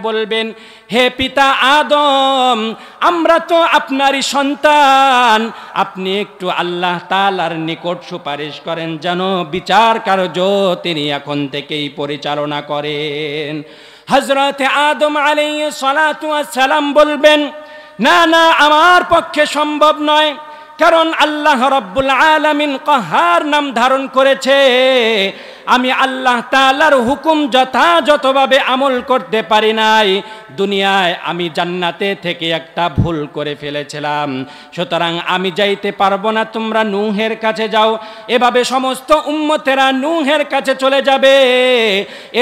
বলবেন, হে পিতা আদম, আমরা তো আপনারই সন্তান, আপনি একটু আল্লাহ তাআলার নিকট সুপারিশ করেন যেন বিচার কার্য তিনি এখন থেকেই পরিচালনা করেন। হযরত আদম আলাইহিস সালাতু ওয়াস সালাম বলবেন, না না, আমার পক্ষে সম্ভব নয়, কারণ আল্লাহ রাব্বুল আলামিন কাহার নাম ধারণ করেছে, আমি আল্লাহ তাআলার হুকুম যথাযথভাবে আমল করতে পারি নাই, দুনিয়ায় আমি জান্নাতে থেকে একটা ভুল করে ফেলেছিলাম, সুতরাং আমি যাইতে পারবো না, তোমরা নূহের কাছে যাও। এভাবে সমস্ত উম্মতেরা নূহের কাছে চলে যাবে।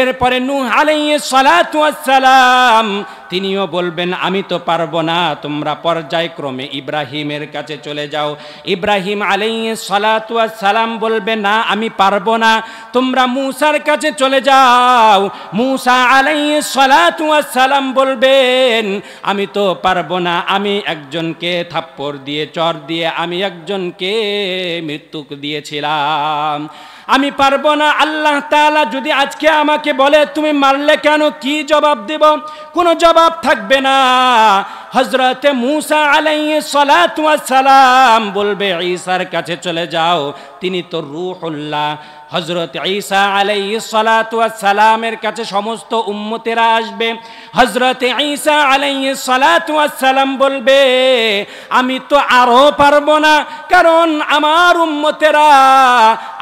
এরপরে নূহ আলাইহিস সালাতু ওয়াস সালাম তিনিও বলবেন, আমি তো পারবো না, তোমরা পর্যায়ক্রমে ইব্রাহিমের কাছে চলে যাও। ইব্রাহিম আলাইহিস সালাতু ওয়াস সালাম বলবে, না আমি পারবো না, তোমরা মূসার কাছে চলে যাও। মূসা আলাইহিস সালাতু ওয়াস সালাম বলবেন, আমি তো পারবো না, আমি একজনকে থাপ্পড় দিয়ে চর দিয়ে আমি একজনকে মৃত্যু দিয়েছিলাম, আমি পারবো না। আল্লাহ তাআলা যদি আজকে আমাকে বলে তুমি মারলে কেন, কি জবাব দেব? কোনো জবাব থাকবে না। হযরত মূসা আলাইহিস সালাতু ওয়াস সালাম বলবে, ঈসার কাছে চলে যাও, তিনি তো রূহুল্লাহ। হযরত ঈসা আলাইহিস সালাতু ওয়াস সালামের কাছে সমস্ত উম্মতেরা আসবে। হযরত ঈসা আলাইহিস সালাতু ওয়াস সালাম বলবে, আমি তো আরো পারবো না, কারণ আমার উম্মতেরা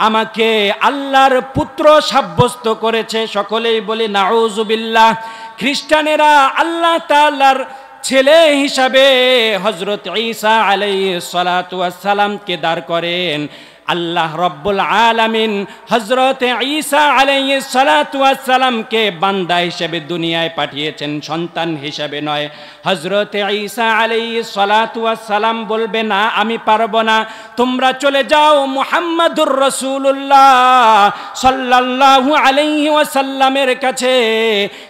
আমাকে আল্লাহর পুত্র সাব্যস্ত করেছে। সকলেই বলে নাউযুবিল্লাহ। খ্রিস্টানেরা আল্লাহ তাআলার ছেলে হিসাবে হযরত ঈসা আলাইহিস সালাতু ওয়াস সালামকে দাঁড় করেন। আল্লাহ রব্বুল আলামিন হযরত ঈসা আলাইহিস সালাতু ওয়াস সালামকে বান্দা হিসেবে দুনিয়ায় পাঠিয়েছেন, সন্তান হিসেবে নয়। হযরত ঈসা আলাইহিস সালাতু ওয়াস সালাম বলবে, না আমি পারবো না, তোমরা চলে যাও মুহাম্মাদুর রাসূলুল্লাহ সাল্লাল্লাহু আলাইহি ওয়াসাল্লামের কাছে,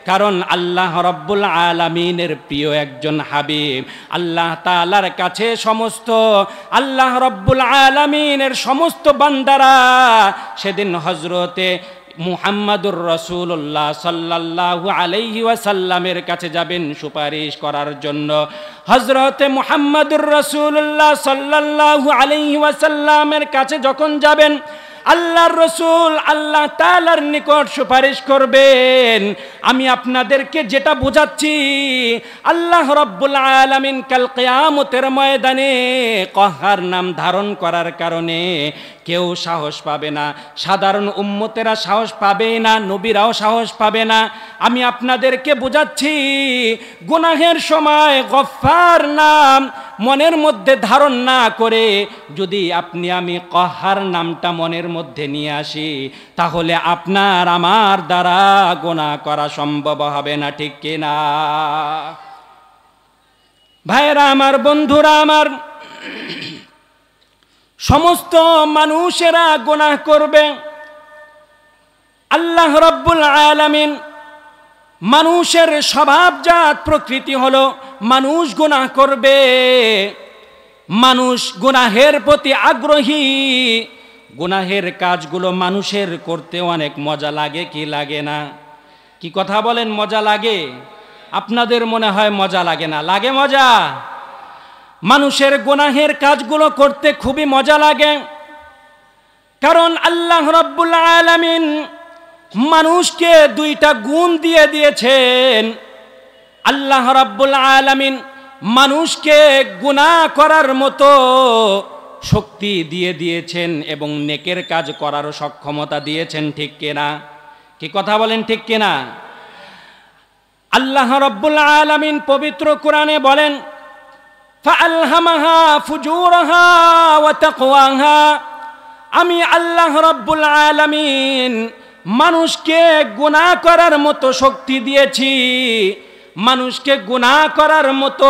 কারণ আল্লাহ রব্বুল আলামিনের প্রিয় একজন হাবিব। আল্লাহ তাআলার কাছে সমস্ত আল্লাহ রব্বুল আলামিনের সমস্ত বান্দারা সেদিন হযরতে মুহাম্মাদুর রাসূলুল্লাহ সাল্লাল্লাহু আলাইহি ওয়াসাল্লামের কাছে যাবেন সুপারিশ করার জন্য। হযরতে মুহাম্মাদুর রাসূলুল্লাহ সাল্লাল্লাহু আলাইহি ওয়াসাল্লামের কাছে যখন যাবেন, আল্লাহর রাসূল আল্লাহ তাআলার নিকট সুপারিশ করবেন। আমি আপনাদেরকে যেটা বোঝাচ্ছি, আল্লাহ রাব্বুল আলামিন কাল কিয়ামতের ময়দানে কাহার নাম ধারণ করার কারণে কেউ সাহস পাবে না, সাধারণ উম্মতেরা সাহস পাবে না, নবীরাও সাহস পাবে না। আমি আপনাদেরকে বোঝাচ্ছি, গুনাহের সময় গফফার নাম মনের মধ্যে ধারণ না করে যদি আপনি আমি কাহার নামটা মনের মধ্যে নিয়ে আসি, তাহলে আপনার আমার দ্বারা গুনাহ করা সম্ভব হবে না, ঠিক কিনা? ভাইরা আমার, বন্ধুরা আমার, সমস্ত মানুষেরা গুনাহ করবে। আল্লাহ রাব্বুল আলামিন মানুষের স্বভাবজাত প্রকৃতি হলো মানুষ গুনাহ করবে, মানুষ গুনাহের প্রতি আগ্রহী। গুনাহের কাজগুলো মানুষের করতে অনেক মজা লাগে কি লাগে না? কি কথা বলেন, মজা লাগে? আপনাদের মনে হয় মজা লাগে না? লাগে মজা। মানুষের গুনাহের কাজগুলো করতে খুবই মজা লাগে, কারণ আল্লাহ রাব্বুল আলামিন মানুষকে দুইটা গুণ দিয়ে দিয়েছেন। আল্লাহ রাব্বুল আলামিন মানুষকে গুনাহ করার মতো শক্তি দিয়ে দিয়েছেন এবং নেকের কাজ করারও সক্ষমতা দিয়েছেন, ঠিক কিনা? কি কথা বলেন, ঠিক কিনা? আল্লাহ রাব্বুল আলামিন পবিত্র কোরআনে বলেন, ফাআলহামাহা ফুজুরাহা ওয়া তাকওয়াহা, আমি আল্লাহ রাব্বুল আলামিন মানুষকে গুনাহ করার মতো শক্তি দিয়েছি, মানুষকে গুনাহ করার মতো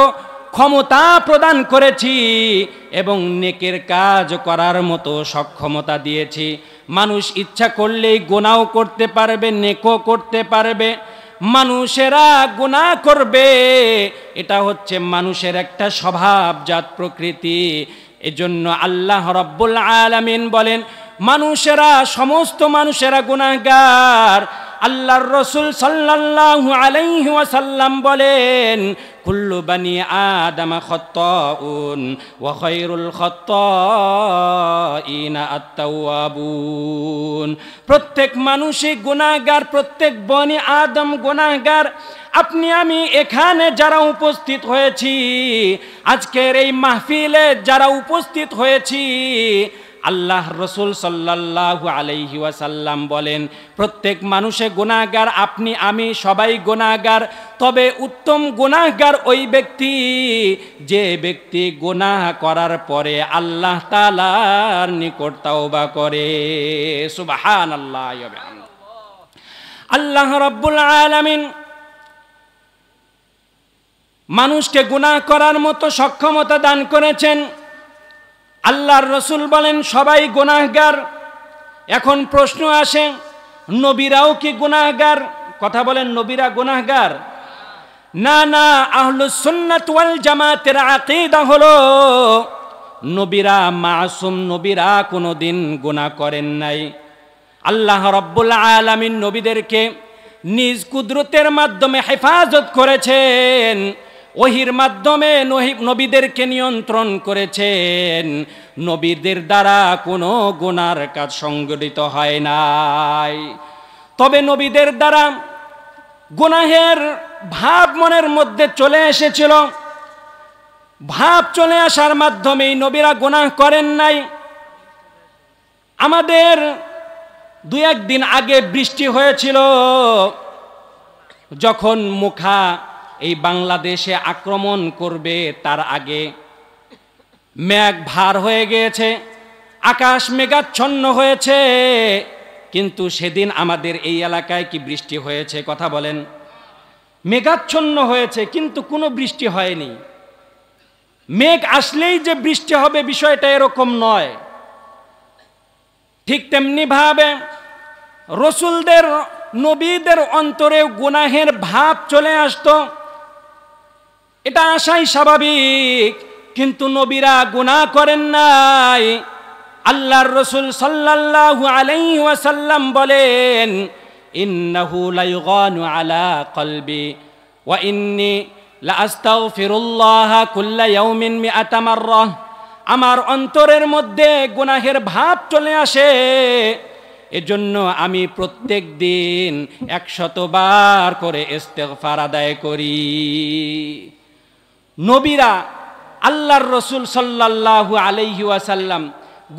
ক্ষমতা প্রদান করেছি এবং নেকের কাজ করার মতো সক্ষমতা দিয়েছি। মানুষ ইচ্ছা করলেই গুনাহও করতে পারবে, নেকও করতে পারবে। মানুষেরা গুনাহ করবে, এটা হচ্ছে মানুষের একটা স্বভাবজাত প্রকৃতি। এজন্য আল্লাহ রাব্বুল আলামিন বলেন, মানুষেরা, সমস্ত মানুষেরা গুনাহগার। আল্লাহর রাসূল সাল্লাল্লাহু আলাইহি ওয়াসাল্লাম বলেন, কুল্লু বানি আদম খাত্তাউন ওয়া খায়রুল খাত্তাইনা আত-তাওয়াবুন। প্রত্যেক মানুষই গুনাহগার, প্রত্যেক বনি আদম গুনাহগার। আপনি আমি এখানে যারা উপস্থিত হয়েছি, আজকের এই মাহফিলে যারা উপস্থিত হয়েছি, আল্লাহ রসুল সাল্লাল্লাহু আলাইহি ওয়াসাল্লাম বলেন প্রত্যেক মানুষে গুনাহগার, আপনি আমি সবাই গুনাহগার। তবে উত্তম গুনাহগার ওই ব্যক্তি যে ব্যক্তি গুনাহ করার পরে আল্লাহ তাআলার নিকট তাওবা করে। সুবহানাল্লাহ। আল্লাহ রাব্বুল আলামিন মানুষকে গুনাহ করার মতো সক্ষমতা দান করেছেন। আল্লাহর রসুল বলেন সবাই গুনাহগার। এখন প্রশ্ন আসে, নবীরাও কি গুনাহগার? কথা বলেন, নবীরা গুনাহগার? না না, আহলুস সুন্নাত ওয়াল জামাতের আকীদা হলো নবীরা মাসুম, নবীরা কোনোদিন গুনাহ করেন নাই। আল্লাহ রাব্বুল আলামিন নবীদেরকে নিজ কুদরতের মাধ্যমে হেফাজত করেছেন, ওহির মাধ্যমে নবীদেরকে নিয়ন্ত্রণ করেছেন। নবীদের দ্বারা কোনো গুনার কাজ সংগঠিত হয় নাই। তবে নবীদের দ্বারা গুনাহের ভাব মনের মধ্যে চলে এসেছিল। ভাব চলে আসার মাধ্যমেই নবীরা গুনাহ করেন নাই। আমাদের দুই একদিন আগে বৃষ্টি হয়েছিল, যখন মুখা এই বাংলাদেশে আক্রমণ করবে তার আগে মেঘ ভার হয়ে গিয়েছে, আকাশ মেঘাচ্ছন্ন হয়েছে, কিন্তু সেদিন আমাদের এই এলাকায় কি বৃষ্টি হয়েছে? কথা বলেন। মেঘাচ্ছন্ন হয়েছে কিন্তু কোনো বৃষ্টি হয়নি। মেঘ আসলেই যে বৃষ্টি হবে বিষয়টা এরকম নয়। ঠিক তেমনি ভাবে রসুলদের নবীদের অন্তরে গুনাহের ভাব চলে আসতো, এটা আসাই স্বাভাবিক, কিন্তু নবীরা গুনাহ করেন নাই। আল্লাহর রসুল সাল্লাল্লাহু আলাইহি ওয়াসাল্লাম বলেন, ইন্নাহু লায়ুগানু আলা কলবি ওয়া ইন্নী লাআস্তাগফিরুল্লাহ কুল্লা ইয়াউমিন মিআতা মাররা। আমার অন্তরের মধ্যে গুনাহের ভাব চলে আসে, এজন্য আমি প্রত্যেক দিন 100 বার করে ইস্তেগফার আদায় করি। নবীরা আল্লাহর রসুল সাল্লাল্লাহু আলাইহি ওয়াসাল্লাম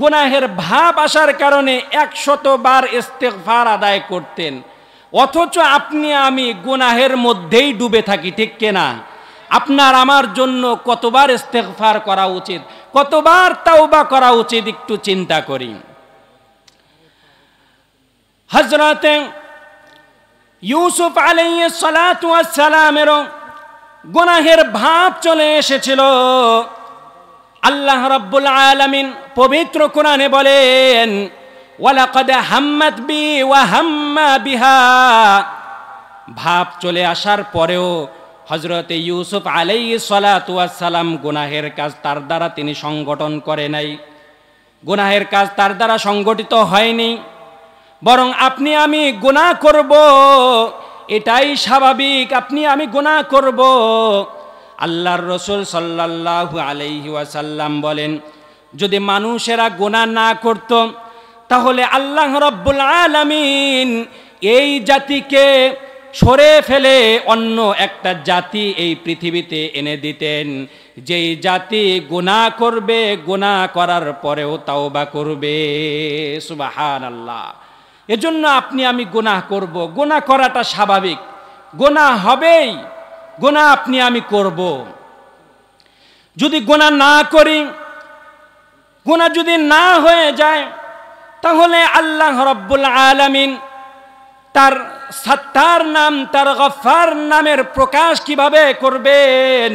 গুনাহের ভাব আসার কারণে 100 বার ইস্তেগফার আদায় করতেন, অথচ আপনি আমি গুনাহের মধ্যেই ডুবে থাকি, ঠিক কিনা? আপনার আমার জন্য কতবার ইস্তেগফার করা উচিত, কতবার তাওবা করা উচিত, একটু চিন্তা করি। হযরতে ইউসুফ আলাইহিস সালাতু ওয়াস সালামেরও গুনাহের ভাব চলে এসেছিল। আল্লাহ রাব্বুল আলামিন পবিত্র কোরআনে বলেন, ওয়ালাকাদ হাম্মাত বি ওয়া হাম্মা বিহা। ভাব চলে আসার পরেও হযরতে ইউসুফ আলাইহিস সালাতু ওয়াস সালাম গুনাহের কাজ তার দ্বারা তিনি সংগঠন করে নাই, গুনাহের কাজ তার দ্বারা সংগঠিত হয়নি। বরং আপনি আমি গুনাহ করব, এটাই স্বাভাবিক, আপনি আমি গুনাহ করব। আল্লাহর রসুল সাল্লাল্লাহু আলাইহি ওয়াসাল্লাম বলেন, যদি মানুষেরা গুনাহ না করত তাহলে আল্লাহ রাব্বুল আলামিন এই জাতিকে সরে ফেলে অন্য একটা জাতি এই পৃথিবীতে এনে দিতেন, যেই জাতি গুনাহ করবে, গুনাহ করার পরেও তাওবা করবে। সুবহানাল্লাহ। এজন্য আপনি আমি গুনাহ করব, গুনাহ করাটা স্বাভাবিক, গুনাহ হবেই, গুনাহ আপনি আমি করব। যদি গুনাহ না করি, গুনাহ যদি না হয়ে যায়, তাহলে আল্লাহ রাব্বুল আলামিন তার সাত্তার নাম, তার গফফার নামের প্রকাশ কিভাবে করবেন?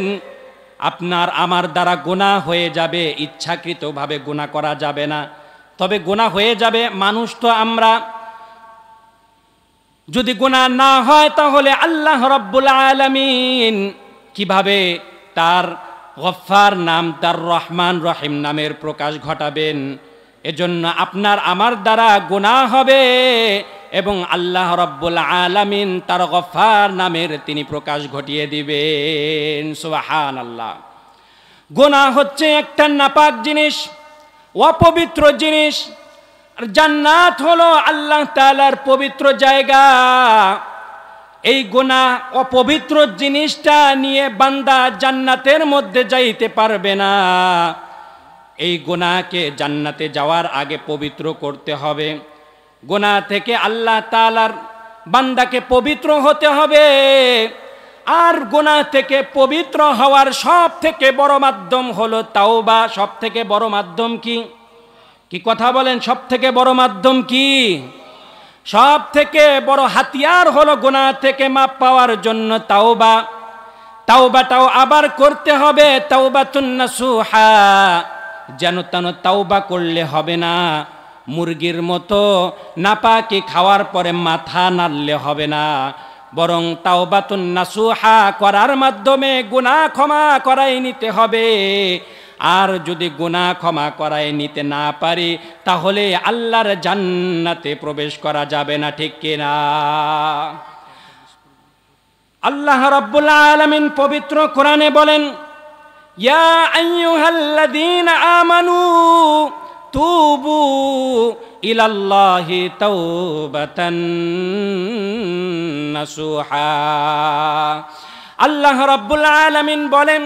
আপনার আমার দ্বারা গুনাহ হয়ে যাবে, ইচ্ছাকৃতভাবে গুনাহ করা যাবে না, তবে গুনাহ হয়ে যাবে। মানুষ তো আমরা, যদি গুনাহ না হয় তাহলে আল্লাহ রাব্বুল আলামিন কিভাবে তার গফফার নাম, তার রহমান রহিম নামের প্রকাশ ঘটাবেন? এজন্য আপনার আমার দ্বারা গুনাহ হবে, এবং আল্লাহ রাব্বুল আলামিন তার গফফার নামের তিনি প্রকাশ ঘটিয়ে দিবেন। সুবহানাল্লাহ। গুনাহ হচ্ছে একটা নাপাক জিনিস, অপবিত্র জিনিস। আর জান্নাত হলো আল্লাহ তাআলার পবিত্র জায়গা। এই গুনাহ অপবিত্র জিনিসটা নিয়ে বান্দা জান্নাতের মধ্যে যাইতে পারবে না। এই গুনাহকে জান্নাতে যাওয়ার আগে পবিত্র করতে হবে। গুনাহ থেকে আল্লাহ তাআলার বান্দাকে পবিত্র হতে হবে। আর গুনাহ থেকে পবিত্র হওয়ার সব থেকে বড় মাধ্যম হলো তাওবা। সব থেকে বড় মাধ্যম কি? কি কথা বলেন? সব থেকে বড় মাধ্যম কি? সব থেকে বড় হাতিয়ার হলো গুনাহ থেকে মাপ পাওয়ার জন্য তাওবা। তাওবাটাও আবার করতে হবে, তাওবাতুন নাসুহা। যেন তেন তাওবা করলে হবে না। মুরগির মতো নাপাকি খাওয়ার পরে মাথা নাড়লে হবে না, বরং তাওবাতুন নাসুহা করার মাধ্যমে গুনাহ ক্ষমা করাই নিতে হবে। আর যদি গুনাহ ক্ষমা করাই নিতে না পারি তাহলে আল্লাহর জান্নাতে প্রবেশ করা যাবে না, ঠিক কিনা? আল্লাহ রাব্বুল আলামিন পবিত্র কোরআনে বলেন, ইয়া আইয়ুহাল্লাযীনা আমানু তুবু ইলাল্লাহি তাওবাতান নাসুহা। আল্লাহ রাব্বুল আলামিন বলেন,